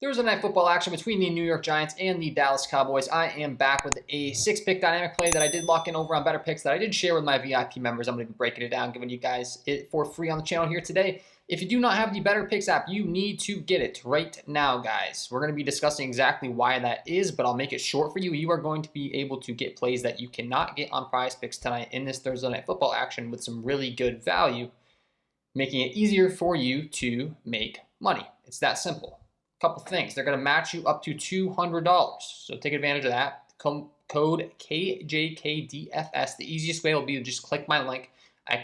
Thursday night football action between the New York Giants and the Dallas Cowboys. I am back with a 6-pick dynamic play that I did lock in over on Betr Picks that I did share with my VIP members. I'm going to be breaking it down, giving you guys it for free on the channel here today. If you do not have the Betr Picks app, you need to get it right now, guys. We're going to be discussing exactly why that is, but I'll make it short for you. You are going to be able to get plays that you cannot get on Prizepicks tonight in this Thursday night football action with some really good value, making it easier for you to make money. It's that simple. Couple things. They're going to match you up to $200. So take advantage of that. Code KJKDFS. The easiest way will be to just click my link. I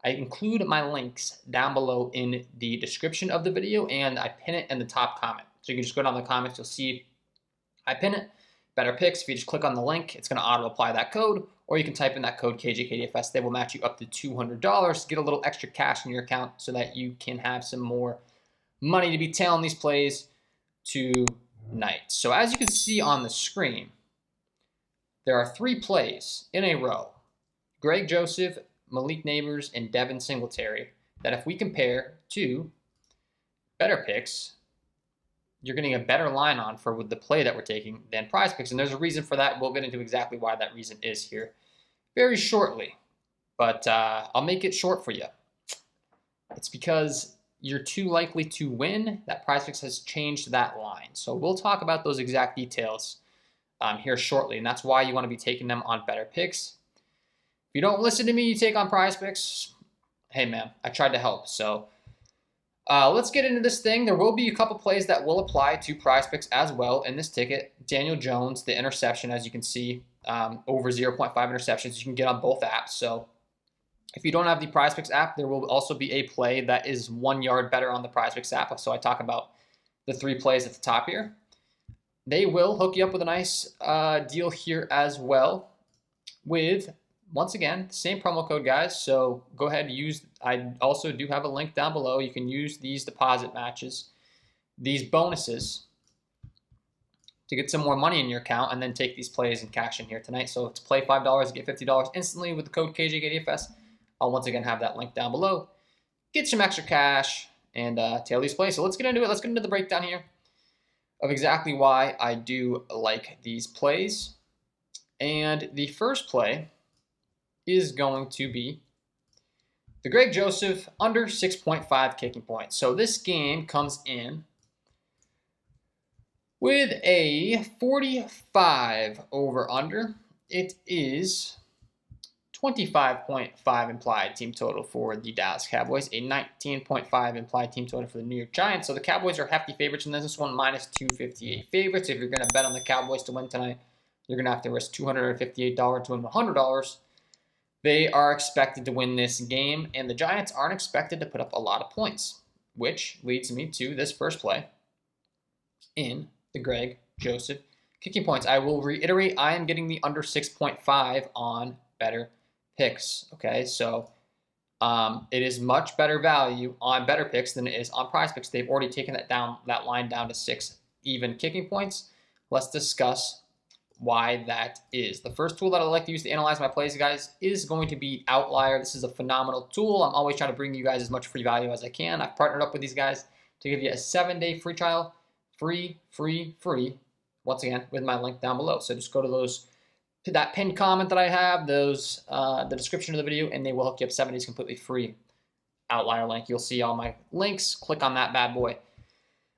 include my links down below in the description of the video, and I pin it in the top comment. So you can just go down the comments. You'll see I pin it. Betr Picks. If you just click on the link, it's going to auto apply that code, or you can type in that code KJKDFS. They will match you up to $200. Get a little extra cash in your account so that you can have some more money to be tailing these plays tonight. So as you can see on the screen, there are 3 plays in a row. Greg Joseph, Malik Neighbors, and Devin Singletary that if we compare to Betr Picks, you're getting a better line on for the play that we're taking than Prizepicks. And there's a reason for that. We'll get into exactly why that reason is here very shortly. But I'll make it short for you. It's because you're too likely to win. That Prizepicks has changed that line. So we'll talk about those exact details here shortly, and that's why you want to be taking them on Betr Picks. If you don't listen to me, you take on Prizepicks. Hey, man, I tried to help. So let's get into this thing. There will be a couple plays that will apply to Prizepicks as well in this ticket. Daniel Jones, the interception, as you can see, over 0.5 interceptions you can get on both apps. So if you don't have the Prizepicks app, there will also be a play that is 1 yard better on the Prizepicks app. So I talk about the 3 plays at the top here. They will hook you up with a nice deal here as well with, once again, the same promo code, guys. So go ahead and use, I also do have a link down below. You can use these deposit matches, these bonuses to get some more money in your account and then take these plays and cash in here tonight. So to play $5, get $50 instantly with the code KJKDFS. I'll once again have that link down below. Get some extra cash and tail these plays. So let's get into it. Let's get into the breakdown here of exactly why I do like these plays. And the first play is going to be the Greg Joseph under 6.5 kicking points. So this game comes in with a 45 over under. It is 25.5 implied team total for the Dallas Cowboys, a 19.5 implied team total for the New York Giants. So the Cowboys are hefty favorites in this one, minus 258 favorites. If you're going to bet on the Cowboys to win tonight, you're going to have to risk $258 to win $100. They are expected to win this game, and the Giants aren't expected to put up a lot of points, which leads me to this first play in the Greg Joseph kicking points. I will reiterate, I am getting the under 6.5 on Betr Picks. Okay, so it is much better value on Betr Picks than it is on Prizepicks. They've already taken that line down to 6 even kicking points. Let's discuss why that is. The first tool that I like to use to analyze my plays, guys, is going to be Outlier. This is a phenomenal tool. I'm always trying to bring you guys as much free value as I can. I've partnered up with these guys to give you a 7-day free trial, free, once again, with my link down below. So just go to that pinned comment that I have, the description of the video, and they will hook you up 7 days completely free. Outlier link. You'll see all my links. Click on that bad boy.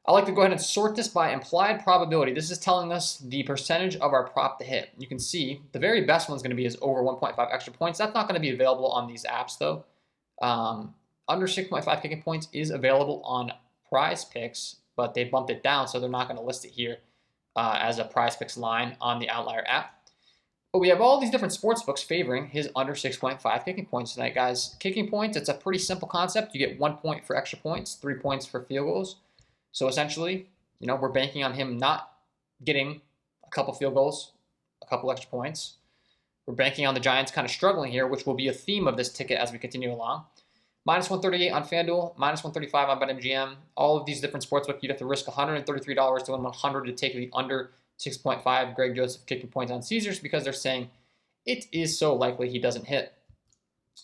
I like to go ahead and sort this by implied probability. This is telling us the percentage of our prop to hit. You can see the very best one's going to be is over 1.5 extra points. That's not going to be available on these apps, though. Under 6.5 kicking points is available on Prizepicks, but they bumped it down, so they're not going to list it here as a Prizepicks line on the Outlier app. But we have all these different sports books favoring his under 6.5 kicking points tonight, guys. Kicking points, it's a pretty simple concept. You get 1 point for extra points, 3 points for field goals. So essentially, we're banking on him not getting a couple field goals, a couple extra points. We're banking on the Giants kind of struggling here, which will be a theme of this ticket as we continue along. Minus 138 on FanDuel, minus 135 on BetMGM. All of these different sportsbooks, you'd have to risk $133 to win 100 to take the under 6.5 Greg Joseph kicking points on Caesars because they're saying it is so likely he doesn't hit.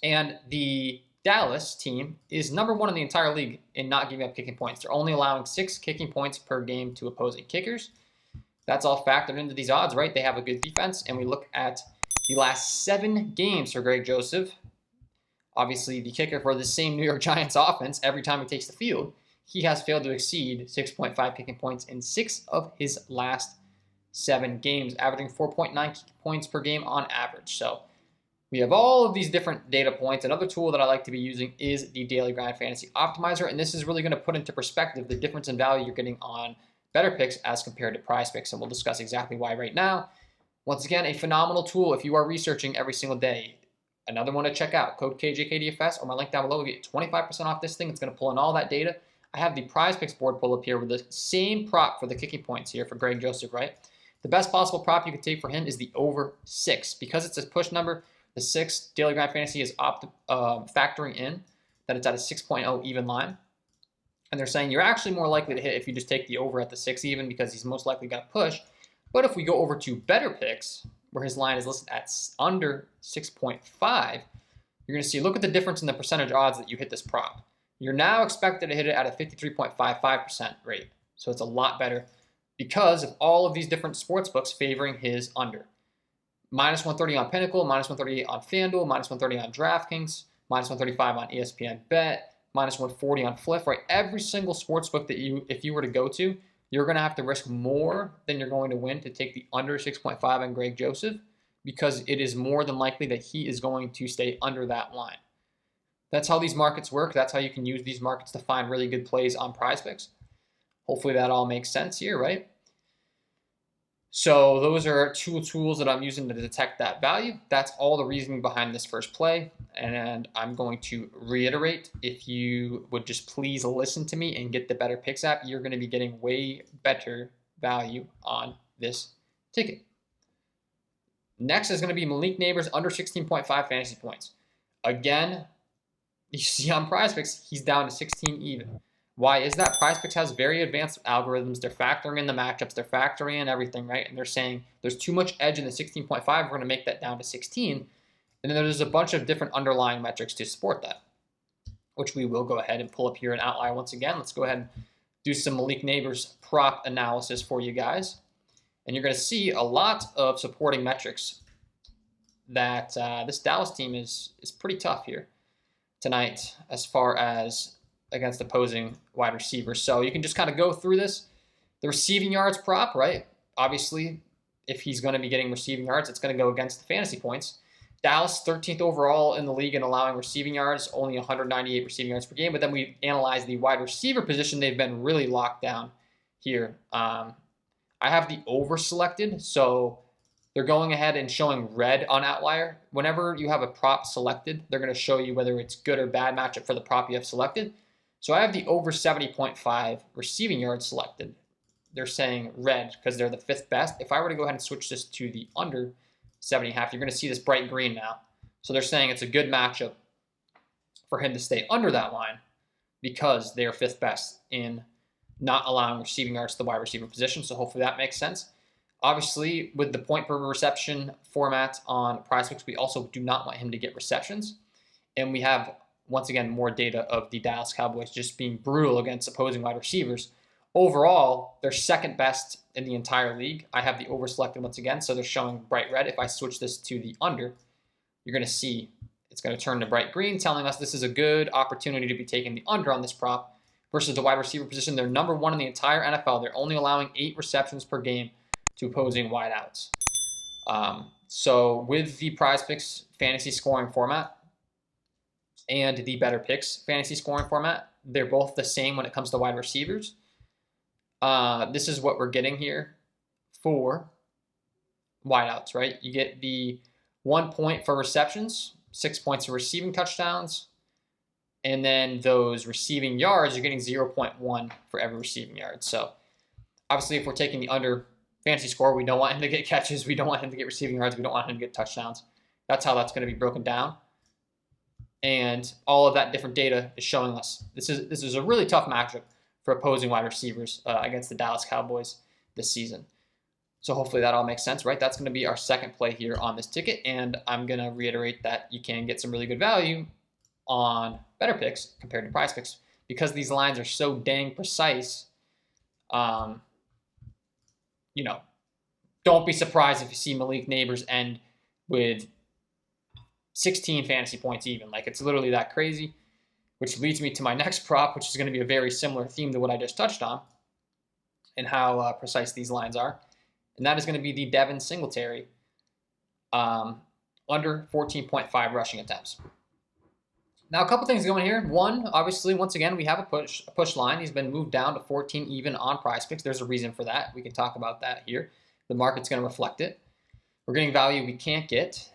And the Dallas team is #1 in the entire league in not giving up kicking points. They're only allowing 6 kicking points per game to opposing kickers. That's all factored into these odds, right? They have a good defense, and we look at the last 7 games for Greg Joseph. Obviously, the kicker for the same New York Giants offense, every time he takes the field, he has failed to exceed 6.5 kicking points in 6 of his last 7 games, averaging 4.9 kicking points per game on average. So we have all of these different data points. Another tool that I like to be using is the Daily Grind Fantasy Optimizer, and this is really going to put into perspective the difference in value you're getting on Betr as compared to Prizepicks, and we'll discuss exactly why right now. Once again, a phenomenal tool if you are researching every single day. Another one to check out, code KJKDFS or my link down below will get 25% off this thing. It's going to pull in all that data. I have the Prizepicks board pull up here with the same prop for the kicking points here for Greg Joseph, right? The best possible prop you could take for him is the over 6. Because it's a push number, the 6 Daily Grind Fantasy is factoring in that it's at a 6.0 even line. And they're saying you're actually more likely to hit if you just take the over at the 6 even because he's most likely going to push. But if we go over to Betr, where his line is listed at under 6.5, you're going to see, look at the difference in the percentage odds that you hit this prop. You're now expected to hit it at a 53.55% rate. So it's a lot better because of all of these different sports books favoring his under. Minus 130 on Pinnacle, minus 138 on FanDuel, minus 130 on DraftKings, minus 135 on ESPN Bet, minus 140 on Fliff, right? Every single sports book that if you were to go to, you're going to have to risk more than you're going to win to take the under 6.5 on Greg Joseph because it is more than likely that he is going to stay under that line. That's how these markets work. That's how you can use these markets to find really good plays on Prizepicks. Hopefully that all makes sense here, right? So those are 2 tools that I'm using to detect that value. That's all the reasoning behind this first play. And I'm going to reiterate, if you would just please listen to me and get the Betr app, you're going to be getting way better value on this ticket. Next is going to be Malik Neighbors under 16.5 fantasy points. Again, you see on Prizepicks, he's down to 16 even. Why is that? Prizepicks has very advanced algorithms. They're factoring in the matchups. They're factoring in everything, right? And they're saying there's too much edge in the 16.5. We're going to make that down to 16. And then there's a bunch of different underlying metrics to support that, which we will go ahead and pull up here an outlier once again. Let's go ahead and do some Malik Neighbors prop analysis for you guys. And you're going to see a lot of supporting metrics that this Dallas team is pretty tough here tonight as far as against opposing wide receivers. So you can just kind of go through this. The receiving yards prop, right? Obviously, if he's going to be getting receiving yards, it's going to go against the fantasy points. Dallas, 13th overall in the league in allowing receiving yards, only 198 receiving yards per game. But then we analyze the wide receiver position. They've been really locked down here. I have the over selected, so they're going ahead and showing red on outlier. Whenever you have a prop selected, they're going to show you whether it's good or bad matchup for the prop you have selected. So I have the over 70.5 receiving yards selected. They're saying red because they're the 5th best. If I were to go ahead and switch this to the under 70.5, you're going to see this bright green now. So they're saying it's a good matchup for him to stay under that line because they're 5th best in not allowing receiving yards to the wide receiver position. So hopefully that makes sense. Obviously, with the point per reception format on Prizepicks, we also do not want him to get receptions. And we have, once again, more data of the Dallas Cowboys just being brutal against opposing wide receivers. Overall, they're 2nd best in the entire league. I have the over selected once again, so they're showing bright red. If I switch this to the under, you're going to see it's going to turn to bright green, telling us this is a good opportunity to be taking the under on this prop versus the wide receiver position. They're #1 in the entire NFL. They're only allowing 8 receptions per game to opposing wideouts. So with the Prizepicks fantasy scoring format and the Betr fantasy scoring format, they're both the same when it comes to wide receivers. This is what we're getting here for wideouts, right? You get the 1 point for receptions, 6 points for receiving touchdowns, and then those receiving yards, you're getting 0.1 for every receiving yard. So obviously if we're taking the under fantasy score, we don't want him to get catches, we don't want him to get receiving yards, we don't want him to get touchdowns. That's how that's going to be broken down. And all of that different data is showing us this is a really tough matchup for opposing wide receivers against the Dallas Cowboys this season. So hopefully that all makes sense, right? That's going to be our second play here on this ticket, and I'm going to reiterate that you can get some really good value on Betr compared to Prizepicks because these lines are so dang precise. You know, don't be surprised if you see Malik Neighbors end with 16 fantasy points even. Like, it's literally that crazy, which leads me to my next prop, which is going to be a very similar theme to what I just touched on and how precise these lines are. And that is going to be the Devin Singletary under 14.5 rushing attempts. Now, a couple things going here. One, obviously, once again, we have a push line. He's been moved down to 14 even on Prizepicks. There's a reason for that. We can talk about that here. The market's going to reflect it. We're getting value we can't get.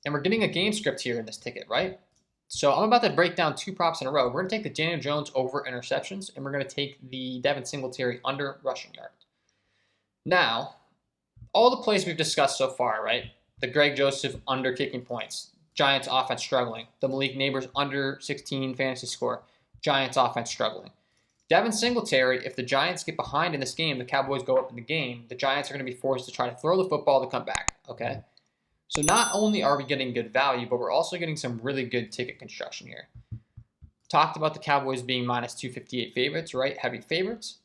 And we're getting a game script here in this ticket, right? So I'm about to break down 2 props in a row. We're going to take the Daniel Jones over interceptions, and we're going to take the Devin Singletary under rushing yards. Now, all the plays we've discussed so far, right? The Greg Joseph under kicking points. Giants offense struggling. The Malik Neighbors under 16 fantasy score. Giants offense struggling. Devin Singletary, if the Giants get behind in this game, the Cowboys go up in the game, the Giants are going to be forced to try to throw the football to come back, okay? So not only are we getting good value, but we're also getting some really good ticket construction here. Talked about the Cowboys being minus 258 favorites, right? Heavy favorites.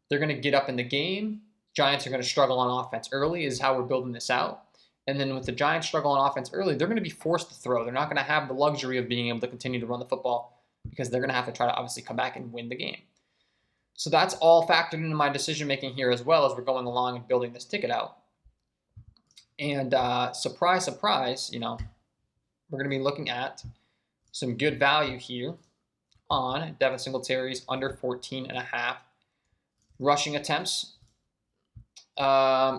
They're going to get up in the game. Giants are going to struggle on offense early is how we're building this out. And then with the Giants struggle on offense early, they're going to be forced to throw. They're not going to have the luxury of being able to continue to run the football because they're going to have to try to obviously come back and win the game. So that's all factored into my decision-making here as well as we're going along and building this ticket out. And surprise, surprise, you know, we're going to be looking at some good value here on Devin Singletary's under 14.5 rushing attempts.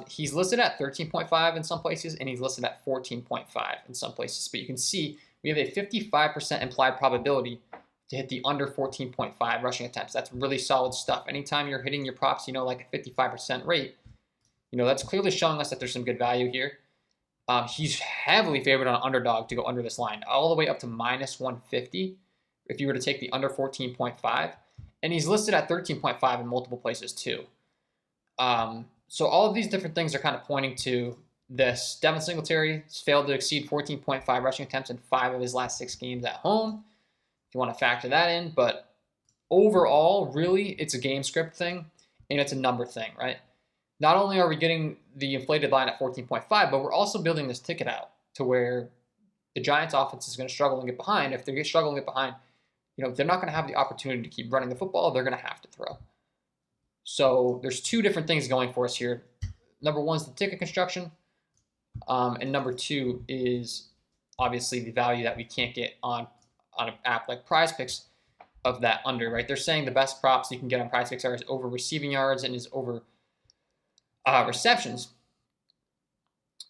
He's listed at 13.5 in some places, and he's listed at 14.5 in some places. But you can see we have a 55% implied probability to hit the under 14.5 rushing attempts. That's really solid stuff. Anytime you're hitting your props, you know, like a 55% rate, you know, that's clearly showing us that there's some good value here. He's heavily favored on underdog to go under this line, all the way up to minus 150 if you were to take the under 14.5. And he's listed at 13.5 in multiple places too. So all of these different things are kind of pointing to this. Devin Singletary has failed to exceed 14.5 rushing attempts in 5 of his last 6 games at home, if you want to factor that in. But overall, really, it's a game script thing, and it's a number thing, right? Not only are we getting the inflated line at 14.5, but we're also building this ticket out to where the Giants offense is going to struggle and get behind. If they struggle and get behind, you know, they're not going to have the opportunity to keep running the football. They're going to have to throw. So there's 2 different things going for us here. Number 1 is the ticket construction. And number 2 is obviously the value that we can't get on an app like Prizepicks of that under, right? They're saying the best props you can get on Prizepicks are over receiving yards and is over receptions.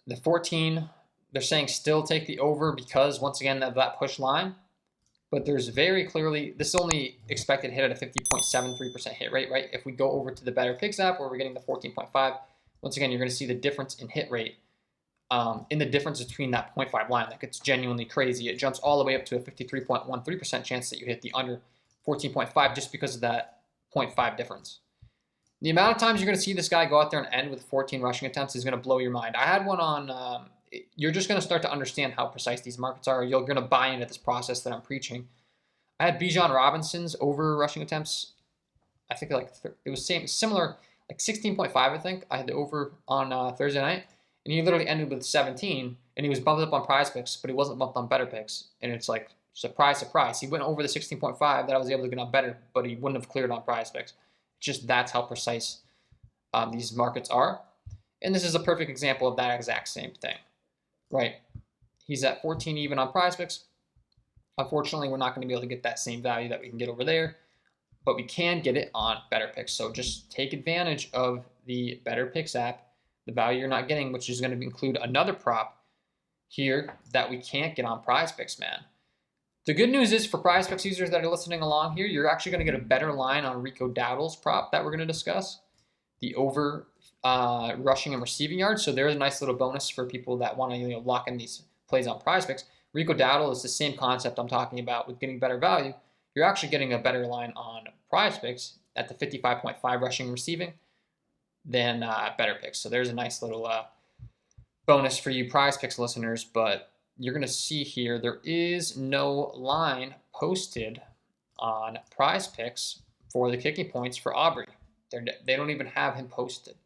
The 14, they're saying still take the over because, once again, of that push line. But there's very clearly, this is only expected to hit at a 50.73% hit rate, right? If we go over to the Betr app where we're getting the 14.5, once again, you're going to see the difference in hit rate in the difference between that 0.5 line. Like, it's genuinely crazy. It jumps all the way up to a 53.13% chance that you hit the under 14.5 just because of that 0.5 difference. The amount of times you're going to see this guy go out there and end with 14 rushing attempts is going to blow your mind. I had one on, you're just going to start to understand how precise these markets are. You're going to buy into this process that I'm preaching. I had Bijan Robinson's over rushing attempts. I think like it was similar, like 16.5, I think. I had the over on Thursday night, and he literally ended with 17, and he was bumped up on Prizepicks, but he wasn't bumped on Betr. And it's like, surprise, surprise. He went over the 16.5 that I was able to get on Betr, but he wouldn't have cleared on Prizepicks. Just that's how precise these markets are. And this is a perfect example of that exact same thing, right? He's at 14 even on Prizepicks. Unfortunately, we're not going to be able to get that same value that we can get over there, but we can get it on Betr. So just take advantage of the Betr app, the value you're not getting, which is going to include another prop here that we can't get on Prizepicks, man. The good news is for Prizepicks users that are listening along here, you're actually going to get a better line on Rico Dowdle's prop that we're going to discuss, the over rushing and receiving yards. So there's a nice little bonus for people that want to lock in these plays on Prizepicks. Rico Dowdle is the same concept I'm talking about with getting better value. You're actually getting a better line on Prizepicks at the 55.5 rushing and receiving than Betr. So there's a nice little bonus for you Prizepicks listeners, but you're going to see here there is no line posted on Prizepicks for the kicking points for Aubrey. They don't even have him posted.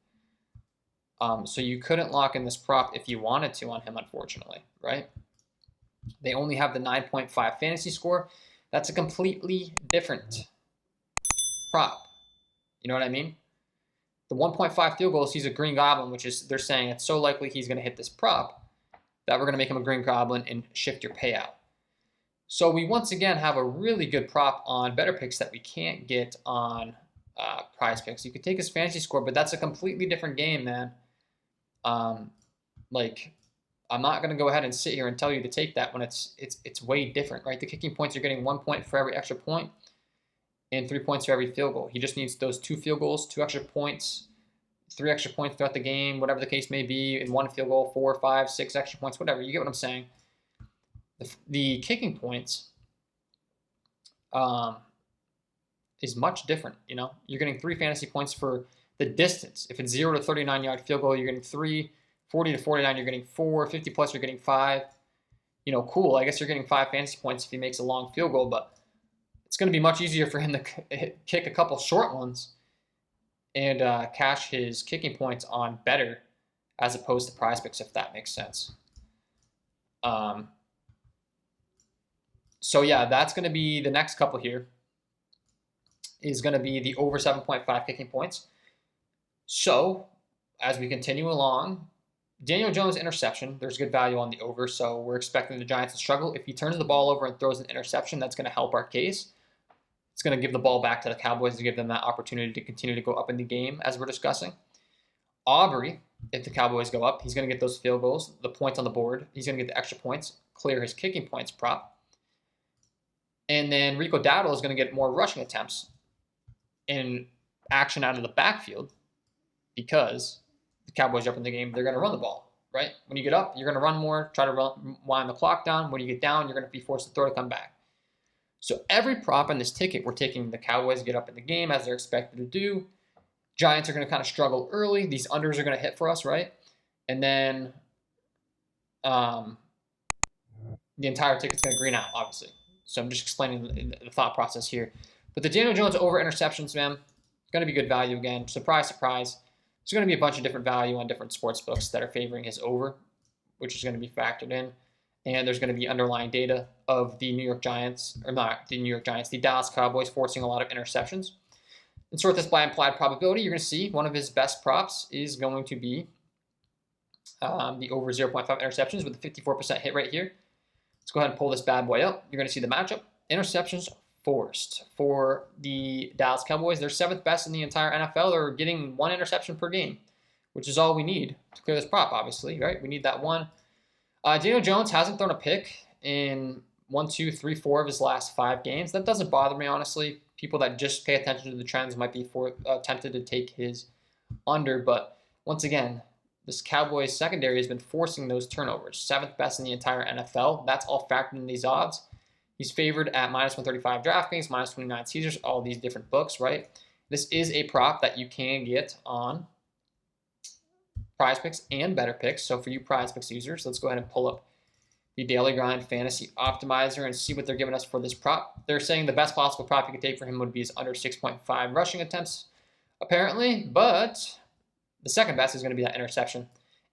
So you couldn't lock in this prop if you wanted to on him, unfortunately, right? They only have the 9.5 fantasy score. That's a completely different prop. You know what I mean? The 1.5 field goals, he's a green goblin, which is, they're saying it's so likely he's going to hit this prop that we're going to make him a green goblin and shift your payout. So we once again have a really good prop on Betr that we can't get on Prizepicks. You could take his fantasy score, but that's a completely different game, man. Like, I'm not going to go ahead and sit here and tell you to take that when it's way different, right? The kicking points, you're getting 1 point for every extra point and 3 points for every field goal. He just needs those 2 field goals, 2 extra points, 3 extra points throughout the game, whatever the case may be, in 1 field goal, 4, 5, 6 extra points, whatever. You get what I'm saying? The kicking points is much different, you know? You're getting 3 fantasy points for the distance. If it's 0 to 39-yard field goal, you're getting 3. 40 to 49, you're getting 4. 50 plus, you're getting 5. You know, cool. I guess you're getting 5 fantasy points if he makes a long field goal, but it's going to be much easier for him to kick a couple short ones and cash his kicking points on Betr as opposed to Prizepicks, if that makes sense. So yeah, that's going to be the next couple here is going to be the over 7.5 kicking points. So as we continue along, Daniel Jones interception, there's good value on the over, so we're expecting the Giants to struggle. If he turns the ball over and throws an interception, that's going to help our case. It's going to give the ball back to the Cowboys to give them that opportunity to continue to go up in the game, as we're discussing. Aubrey, if the Cowboys go up, he's going to get those field goals, the points on the board. He's going to get the extra points, clear his kicking points prop. And then Rico Dowdle is going to get more rushing attempts in action out of the backfield because the Cowboys are up in the game, they're going to run the ball, right? When you get up, you're going to run more, try to wind the clock down. When you get down, you're going to be forced to throw to come back. So every prop in this ticket, we're taking the Cowboys get up in the game as they're expected to do. Giants are going to kind of struggle early. These unders are going to hit for us, right? And then the entire ticket's going to green out, obviously. So I'm just explaining the thought process here. But the Daniel Jones over interceptions, man, going to be good value again. Surprise, surprise. There's going to be a bunch of different value on different sports books that are favoring his over, which is going to be factored in. And there's going to be underlying data of the New York Giants, or not the New York Giants, the Dallas Cowboys forcing a lot of interceptions. And sort this by implied probability, you're going to see one of his best props is going to be the over 0.5 interceptions with a 54% hit rate here. Let's go ahead and pull this bad boy up. You're going to see the matchup. Interceptions forced for the Dallas Cowboys. They're 7th best in the entire NFL. They're getting 1 interception per game, which is all we need to clear this prop, obviously, right? We need that one. Daniel Jones hasn't thrown a pick in 1, 2, 3, 4 of his last 5 games. That doesn't bother me, honestly. People that just pay attention to the trends might be tempted to take his under, but once again, this Cowboys secondary has been forcing those turnovers. 7th best in the entire NFL. That's all factored in these odds. He's favored at minus 135 DraftKings, minus 29 Caesars, all these different books, right? This is a prop that you can get on Prizepicks and Betr. So for you Prizepicks users, let's go ahead and pull up the Daily Grind Fantasy Optimizer and see what they're giving us for this prop. They're saying the best possible prop you could take for him would be his under 6.5 rushing attempts, apparently, but the second best is going to be that interception.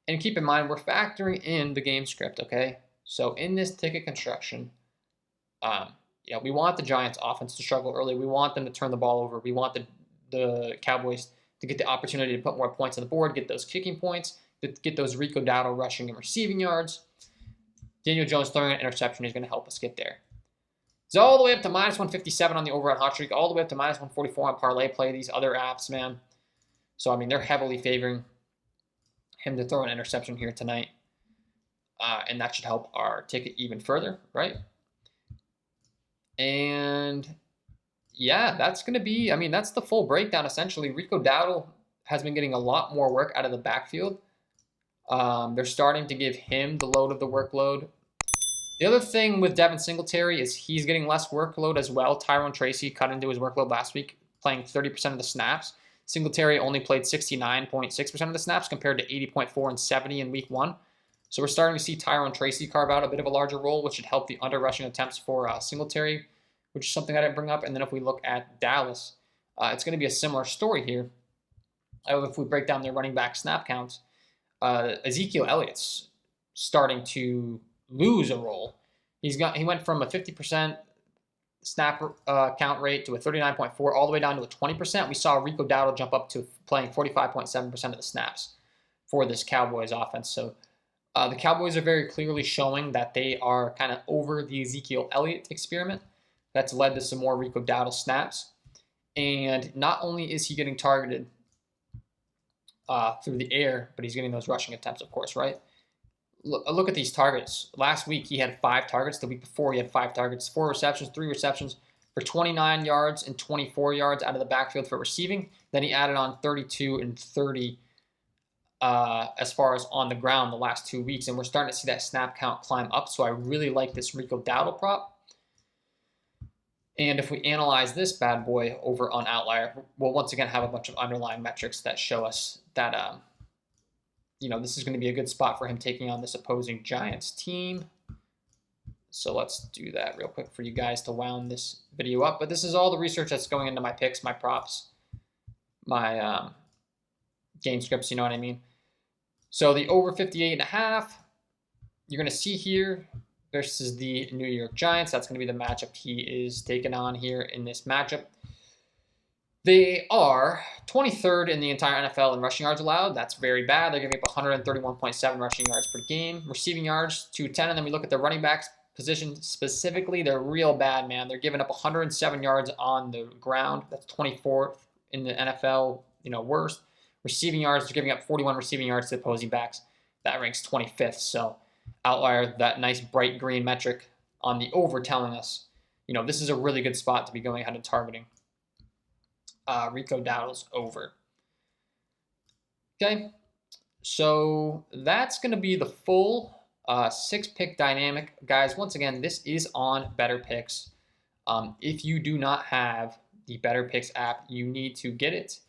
And keep in mind, we're factoring in the game script, okay? So in this ticket construction, we want the Giants offense to struggle early. We want them to turn the ball over. We want the Cowboys to get the opportunity to put more points on the board, get those kicking points, get those Rico Dowdle rushing and receiving yards. Daniel Jones throwing an interception is going to help us get there. It's all the way up to minus 157 on the over on Hot Streak, all the way up to minus 144 on Parlay Play, these other apps, man. So, I mean, they're heavily favoring him to throw an interception here tonight. And that should help our ticket even further, right? And yeah, that's going to be, I mean, that's the full breakdown, essentially. Rico Dowdle has been getting a lot more work out of the backfield. They're starting to give him the load of the workload. The other thing with Devin Singletary is he's getting less workload as well. Tyrone Tracy cut into his workload last week, playing 30% of the snaps. Singletary only played 69.6% of the snaps compared to 80.4 and 70 in week 1. So we're starting to see Tyrone Tracy carve out a bit of a larger role, which should help the under rushing attempts for Singletary, which is something I didn't bring up. And then if we look at Dallas, it's going to be a similar story here. If we break down their running back snap counts, Ezekiel Elliott's starting to lose a role. He went from a 50% snap count rate to a 39.4 all the way down to a 20%. We saw Rico Dowdle jump up to playing 45.7% of the snaps for this Cowboys offense. So the Cowboys are very clearly showing that they are kind of over the Ezekiel Elliott experiment. That's led to some more Rico Dowdle snaps. And not only is he getting targeted through the air, but he's getting those rushing attempts, of course, right? Look at these targets. Last week, he had 5 targets. The week before, he had 5 targets, 4 receptions, 3 receptions for 29 yards and 24 yards out of the backfield for receiving. Then he added on 32 and 30 as far as on the ground the last 2 weeks. And we're starting to see that snap count climb up. So I really like this Rico Dowdle prop. And if we analyze this bad boy over on Outlier, we'll once again have a bunch of underlying metrics that show us that this is going to be a good spot for him taking on this opposing Giants team. So let's do that real quick for you guys to wound this video up. But this is all the research that's going into my picks, my props, my game scripts, you know what I mean? So the over 58.5, you're going to see here versus the New York Giants. That's going to be the matchup he is taking on here in this matchup. They are 23rd in the entire NFL in rushing yards allowed. That's very bad. They're giving up 131.7 rushing yards per game. Receiving yards, 210. And then we look at the running backs position specifically. They're real bad, man. They're giving up 107 yards on the ground. That's 24th in the NFL, worst. Receiving yards, they're giving up 41 receiving yards to opposing backs. That ranks 25th. So Outlier, that nice bright green metric on the over telling us, this is a really good spot to be going ahead and targeting Rico Dowdle's over. Okay, so that's going to be the full 6-pick dynamic. Guys, once again, this is on Betr. If you do not have the Betr app, you need to get it.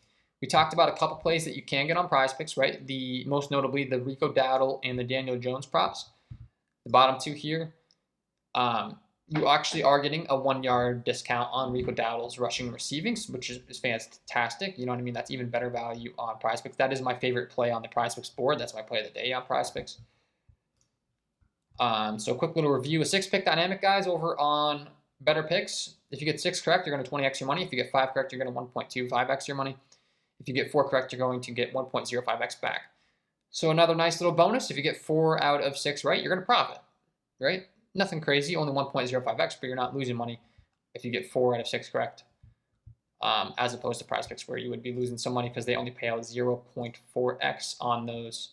We talked about a couple plays that you can get on Prizepicks, right? Most notably the Rico Dowdle and the Daniel Jones props. The bottom 2 here. You actually are getting a 1-yard discount on Rico Dowdle's rushing and receiving, which is fantastic. You know what I mean? That's even better value on Prizepicks. That is my favorite play on the Prizepicks board. That's my play of the day on Prizepicks. So a quick little review. A 6-pick dynamic, guys, over on Betr. If you get 6 correct, you're going to 20x your money. If you get 5 correct, you're going to 1.25x your money. If you get 4 correct, you're going to get 1.05x back. So another nice little bonus. If you get 4 out of 6 right, you're going to profit, right? Nothing crazy, only 1.05x, but you're not losing money if you get 4 out of 6 correct, as opposed to Prizepicks where you would be losing some money because they only pay out 0.4x on those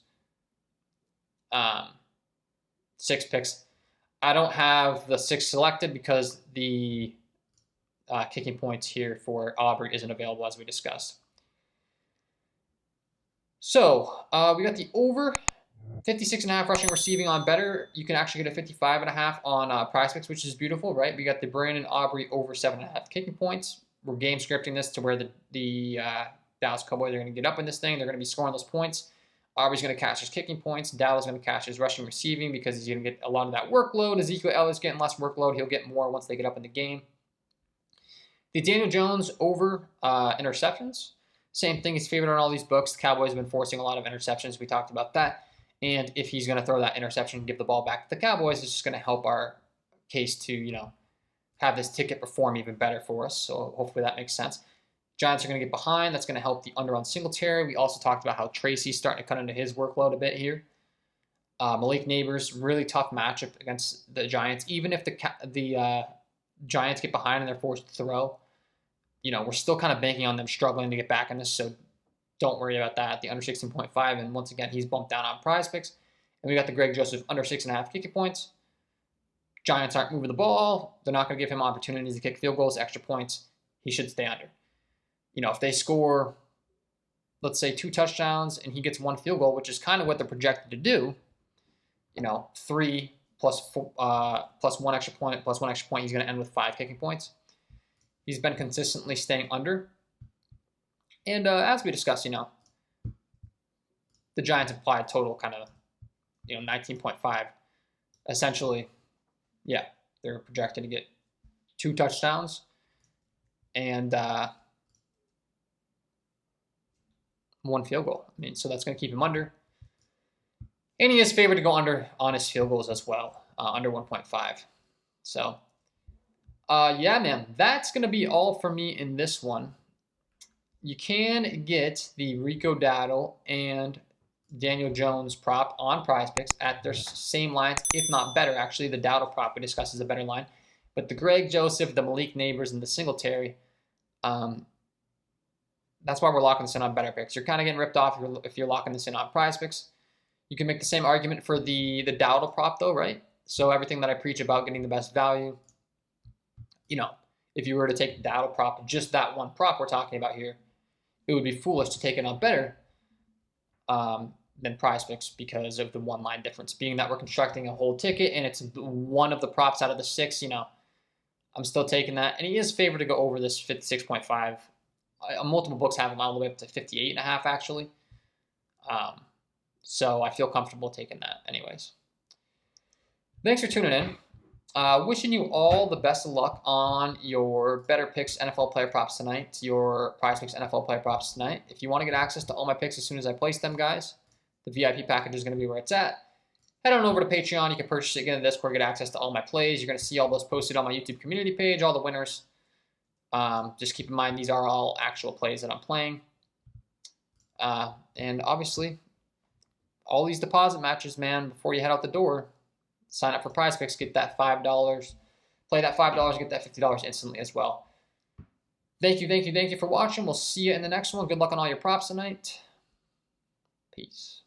6 picks. I don't have the 6 selected because the kicking points here for Aubrey isn't available, as we discussed. So we got the over 56.5 rushing receiving on Betr. You can actually get a 55.5 on Prizepicks, which is beautiful, right? We got the Brandon Aubrey over 7.5 kicking points. We're game scripting this to where the Dallas Cowboys are going to get up in this thing. They're going to be scoring those points. Aubrey's going to catch his kicking points. Dallas is going to catch his rushing receiving because he's going to get a lot of that workload. Ezekiel Elliott's getting less workload. He'll get more once they get up in the game. The Daniel Jones over interceptions. Same thing. He's favored on all these books. The Cowboys have been forcing a lot of interceptions. We talked about that. And if he's going to throw that interception and give the ball back to the Cowboys, it's just going to help our case to, have this ticket perform even better for us. So hopefully that makes sense. Giants are going to get behind. That's going to help the under on Singletary. We also talked about how Tracy's starting to cut into his workload a bit here. Malik Neighbors, really tough matchup against the Giants. Even if the Giants get behind and they're forced to throw, we're still kind of banking on them struggling to get back in this. So don't worry about that. The under 16.5, and once again, he's bumped down on Prizepicks. And we got the Greg Joseph under 6.5 kicking points. Giants aren't moving the ball. They're not going to give him opportunities to kick field goals, extra points. He should stay under. If they score, let's say 2 touchdowns and he gets 1 field goal, which is kind of what they're projected to do, 3 plus 1 extra point, plus 1 extra point, he's going to end with 5 kicking points. He's been consistently staying under. And as we discussed, the Giants implied total kind of, 19.5. Essentially, yeah, they're projected to get 2 touchdowns and 1 field goal. I mean, so that's going to keep him under. And he is favored to go under on his field goals as well, under 1.5. So, yeah, man, that's going to be all for me in this one. You can get the Rico Dowdle and Daniel Jones prop on Prizepicks at their same lines, if not better. Actually, the Dowdle prop we discussed is a better line. But the Greg Joseph, the Malik Neighbors, and the Singletary, that's why we're locking this in on Betr Picks. You're kind of getting ripped off if you're locking this in on Prizepicks. You can make the same argument for the Dowdle prop, though, right? So everything that I preach about getting the best value, if you were to take the Dowdle prop, just that one prop we're talking about here, it would be foolish to take it on Betr than Prizepicks because of the one line difference. Being that we're constructing a whole ticket and it's one of the props out of the 6, I'm still taking that. And he is favored to go over this 56.5. Multiple books have him all the way up to 58.5, actually. So I feel comfortable taking that anyways. Thanks for tuning in. Wishing you all the best of luck on your Betr Picks NFL player props tonight, your Prizepicks NFL player props tonight. If you want to get access to all my picks as soon as I place them, guys, the VIP package is going to be where it's at. Head on over to Patreon. You can purchase it, get in the Discord, get access to all my plays. You're going to see all those posted on my YouTube community page, all the winners. Just keep in mind, these are all actual plays that I'm playing. And obviously, all these deposit matches, man, before you head out the door, sign up for Prizepicks, get that $5, play that $5, get that $50 instantly as well. Thank you for watching. We'll see you in the next one. Good luck on all your props tonight. Peace.